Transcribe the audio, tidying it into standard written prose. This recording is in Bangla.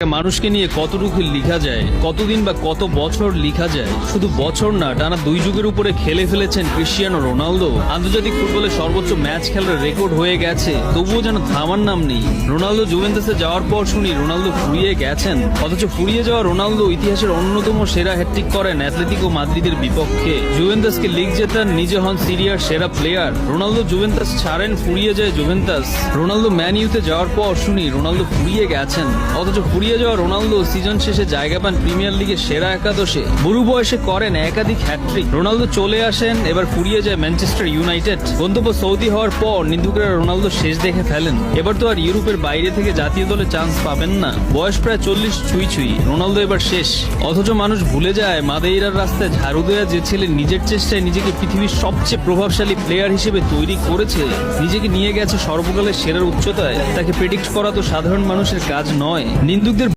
মানুষকে নিয়ে কতটুকু লিখা যায়, কতদিন বা কত বছর লিখা যায়। শুধু বছর না, টানা 2 যুগের উপরে খেলে ফেলেছেন ক্রিশ্চিয়ানো রোনালদো। আন্তর্জাতিক ফুটবলে সর্বোচ্চ ম্যাচ খেলার রেকর্ড হয়ে গেছে, তবুও যেন থামার নাম নেই। রোনালদো জুভেন্টাসে যাওয়ার পর শুনি রোনালদো ফুরিয়ে গেছেন, অথচ ফুরিয়ে যাওয়া রোনালদো ইতিহাসের অন্যতম সেরা হ্যাটট্রিক করেন অ্যাটলেটিকো মাদ্রিদের বিপক্ষে। জুভেন্টাসকে লিগ জেতান, নিজে হন সিরিয়ার সেরা প্লেয়ার। রোনালদো জুভেন্টাস ছাড়েন, ফুরিয়ে যায় জুভেন্টাস। রোনালদো ম্যান ইউতে যাওয়ার পর শুনি রোনালদো ফুরিয়ে গেছেন, অথচ ফুরিয়ে যাওয়া রোনালদো সিজন শেষে জায়গা পান প্রিমিয়ার লিগের সেরা একাদশে। বুড়ো বয়সে করেন একাধিক হ্যাটট্রিক। রোনালদো চলে আসেন, এবার ফুরিয়ে যায় ম্যানচেস্টার ইউনাইটেড। গন্তব্য সৌদি হওয়ার পর নিন্দুকরা রোনালদো শেষ দেখে ফেলেন। এবার তো আর ইউরোপের বাইরে থেকে জাতীয় দলে চান্স পাবেন না। বয়স প্রায় 40 ছুঁই। রোনালদো এবার শেষ। অথচ মানুষ ভুলে যায় মাদেইরার রাস্তায় ঝাড়ু দেয়া যে ছেলে নিজের চেষ্টায় নিজেকে পৃথিবীর সবচেয়ে প্রভাবশালী প্লেয়ার হিসেবে তৈরি করেছে, নিজেকে নিয়ে গেছে সর্বকালের সেরার উচ্চতায়, তাকে প্রেডিক্ট করা তো সাধারণ মানুষের কাজ নয়। নিন্দুক